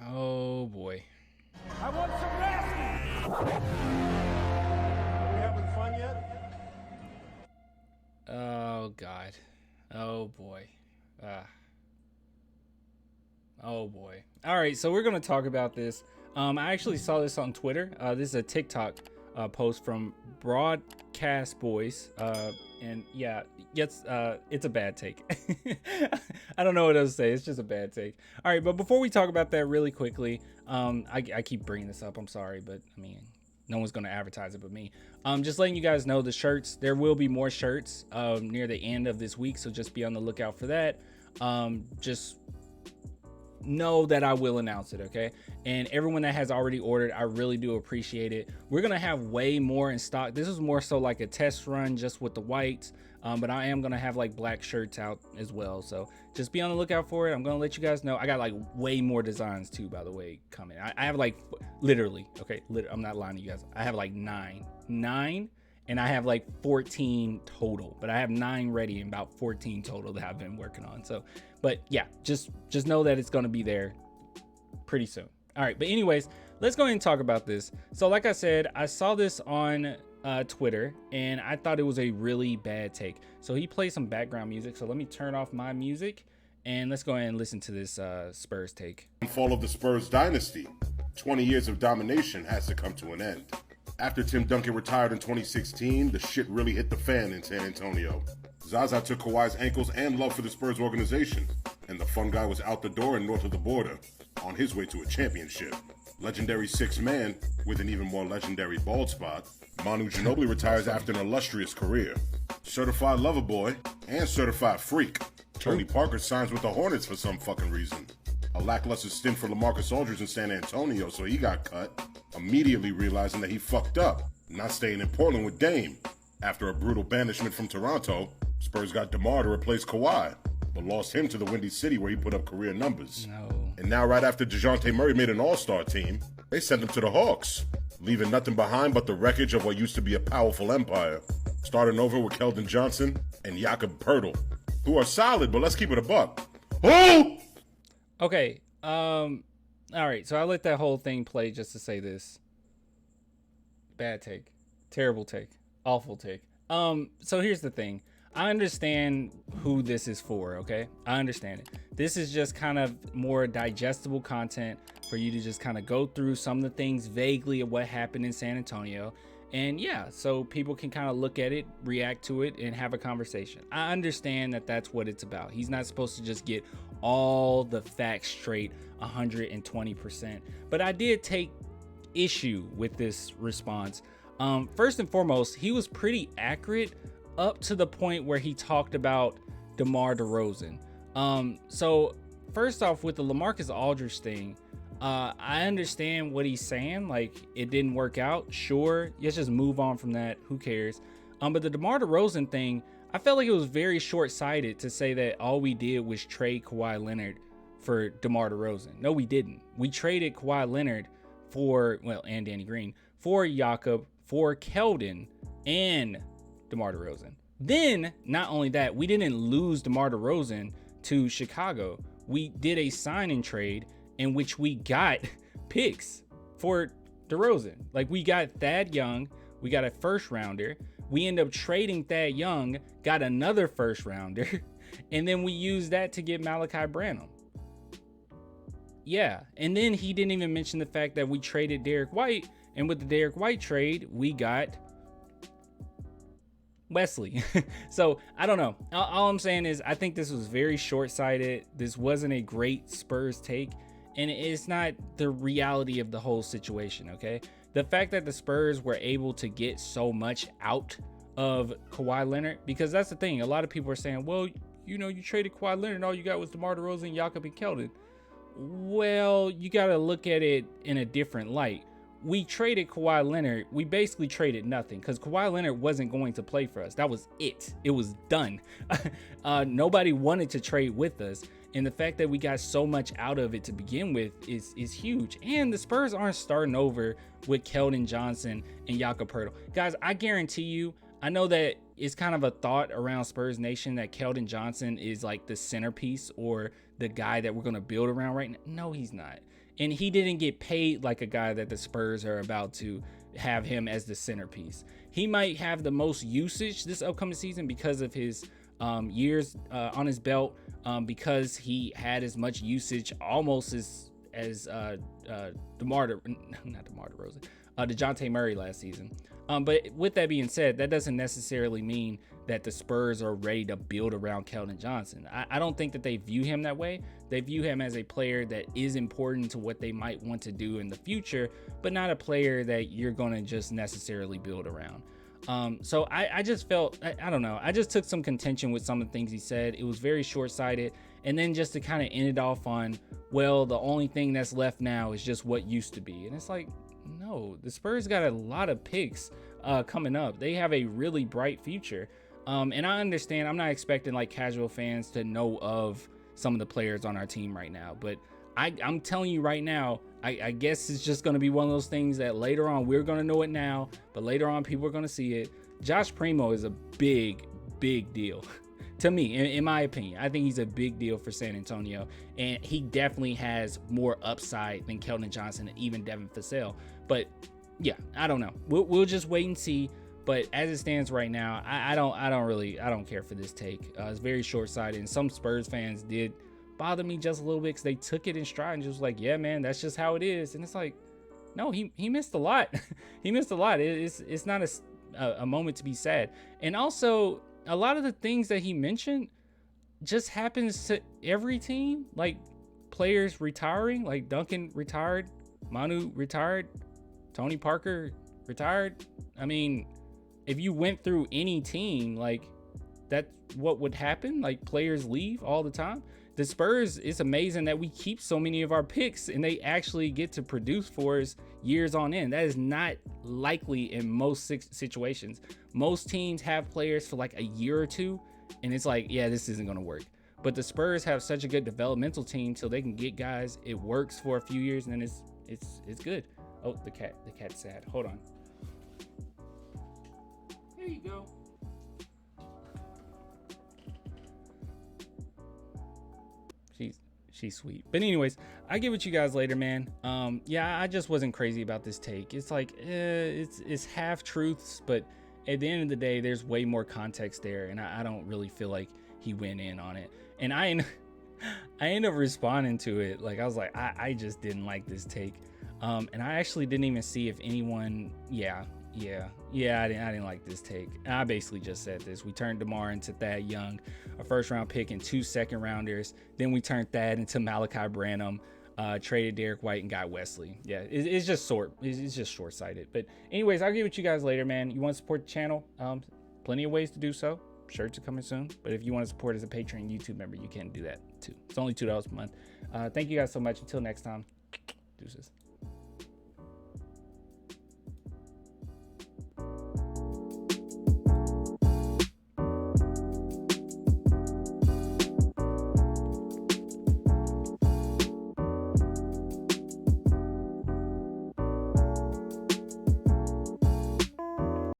Oh boy. I want some nasty. Are we having fun yet? Oh God. Oh boy. Oh boy. All right, so we're gonna talk about this. I actually saw this on Twitter. This is a TikTok post from Broadcast Boys. And yeah, it's a bad take. I don't know what else to say. It's just a bad take. All right, but before we talk about that really quickly, I keep bringing this up. I'm sorry, but I mean, no one's going to advertise it but me. Just letting you guys know the shirts. There will be more shirts near the end of this week, so just be on the lookout for that. Just know that I will announce it, okay? And everyone that has already ordered, I really do appreciate it. We're gonna have way more in stock. This is more so like a test run just with the whites, but I am gonna have like black shirts out as well, so just be on the lookout for it. I'm gonna let you guys know. I got like way more designs too, by the way, coming. I have like literally, okay, I'm not lying to you guys, I have like nine, and I have like 14 total, but I have 9 ready and about 14 total that I've been working on. So, but yeah, just know that it's going to be there pretty soon. All right, but anyways, let's go ahead and talk about this. So like I said, I saw this on Twitter and I thought it was a really bad take. So he plays some background music. So let me turn off my music and let's go ahead and listen to this Spurs take. Fall of the Spurs dynasty. 20 years of domination has to come to an end. After Tim Duncan retired in 2016, the shit really hit the fan in San Antonio. Zaza took Kawhi's ankles and love for the Spurs organization, and the fun guy was out the door and north of the border, on his way to a championship. Legendary sixth man, with an even more legendary bald spot, Manu Ginobili retires after an illustrious career. Certified lover boy and certified freak, Tony Parker signs with the Hornets for some fucking reason. A lackluster stint for LaMarcus Aldridge in San Antonio, so he got cut, immediately realizing that he fucked up, not staying in Portland with Dame. After a brutal banishment from Toronto, Spurs got DeMar to replace Kawhi, but lost him to the Windy City where he put up career numbers. No. And now right after DeJounte Murray made an all-star team, they sent him to the Hawks, leaving nothing behind but the wreckage of what used to be a powerful empire. Starting over with Keldon Johnson and Jakob Poeltl, who are solid, but let's keep it a buck. Oh! Okay, all right, so I let that whole thing play just to say this. Bad take. Terrible take. Awful take. So here's the thing. I understand who this is for, okay? I understand it. This is just kind of more digestible content for you to just kind of go through some of the things vaguely of what happened in San Antonio. And yeah, so people can kind of look at it, react to it, and have a conversation. I understand that that's what it's about. He's not supposed to just get all the facts straight 120%. But I did take issue with this response. First and foremost, he was pretty accurate up to the point where he talked about DeMar DeRozan. So first off, with the LaMarcus Aldridge thing, I understand what he's saying. Like, it didn't work out. Sure, let's just move on from that. Who cares? But the DeMar DeRozan thing, I felt like it was very short-sighted to say that all we did was trade Kawhi Leonard for DeMar DeRozan. No, we didn't. We traded Kawhi Leonard for, well, and Danny Green, for Jakob, for Keldon, and DeMar DeRozan. Then, not only that, we didn't lose DeMar DeRozan to Chicago. We did a sign-and trade in which we got picks for DeRozan. Like, we got Thad Young, we got a first rounder, we end up trading Thad Young, got another first rounder, and then we used that to get Malachi Branham. Yeah, and then he didn't even mention the fact that we traded Derek White, and with the Derek White trade, we got Wesley. So I don't know. All I'm saying is I think this was very short-sighted. This wasn't a great Spurs take, and it's not the reality of the whole situation, okay? The fact that the Spurs were able to get so much out of Kawhi Leonard, because that's the thing. A lot of people are saying, well, you know, you traded Kawhi Leonard and all you got was DeMar DeRozan, Jakob, and Keldon. Well, you got to look at it in a different light. We traded Kawhi Leonard. We basically traded nothing because Kawhi Leonard wasn't going to play for us. That was it. It was done. Nobody wanted to trade with us. And the fact that we got so much out of it to begin with is huge. And the Spurs aren't starting over with Keldon Johnson and Jakob Poeltl. Guys, I guarantee you, I know that it's kind of a thought around Spurs Nation that Keldon Johnson is like the centerpiece or the guy that we're going to build around right now. No, he's not. And he didn't get paid like a guy that the Spurs are about to have him as the centerpiece. He might have the most usage this upcoming season because of his years on his belt, because he had as much usage almost as DeJounte Murray last season. But with that being said, that doesn't necessarily mean that the Spurs are ready to build around Keldon Johnson. I don't think that they view him that way. They view him as a player that is important to what they might want to do in the future, but not a player that you're going to just necessarily build around. So I just felt, I don't know, I just took some contention with some of the things he said. It was very short-sighted. And then just to kind of end it off on, well, the only thing that's left now is just what used to be. And it's like, no, the Spurs got a lot of picks coming up. They have a really bright future. And I understand, I'm not expecting like casual fans to know of some of the players on our team right now, but I'm telling you right now, I guess it's just going to be one of those things that later on we're going to know it now, but later on people are going to see it. Josh Primo is a big deal to me, in my opinion. I think he's a big deal for San Antonio, and he definitely has more upside than Keldon Johnson and even Devin Vassell. But yeah, I don't know. We'll just wait and see. But as it stands right now, I don't care for this take. It's very short-sighted, and some Spurs fans did bother me just a little bit because they took it in stride and just like, yeah, man, that's just how it is. And it's like, no, he missed a lot. He missed a lot. It's not a moment to be sad. And also, a lot of the things that he mentioned just happens to every team, like players retiring, like Duncan retired, Manu retired, Tony Parker retired. I mean, if you went through any team, like that's what would happen. Like players leave all the time. The Spurs, it's amazing that we keep so many of our picks and they actually get to produce for us years on end. That is not likely in most situations. Most teams have players for like a year or two, and it's like, yeah, this isn't going to work. But the Spurs have such a good developmental team so they can get guys. It works for a few years, and then it's good. Oh, the cat's sad. Hold on. There you go. She's sweet. But anyways, I get with you guys later, man. Yeah, I just wasn't crazy about this take. It's like it's half truths, but at the end of the day, there's way more context there, and I don't really feel like he went in on it. And I ended up responding to it. Like I was like, I just didn't like this take. And I actually didn't even see if anyone. I didn't like this take. I basically just said this. We turned DeMar into Thad Young, a first-round pick and 2 second-rounders. Then we turned Thad into Malachi Branham, traded Derek White and got Wesley. Yeah, it's just short-sighted. But anyways, I'll get with you guys later, man. You want to support the channel? Plenty of ways to do so. Shirts are coming soon. But if you want to support as a Patreon YouTube member, you can do that too. It's only $2 per month. Thank you guys so much. Until next time, deuces.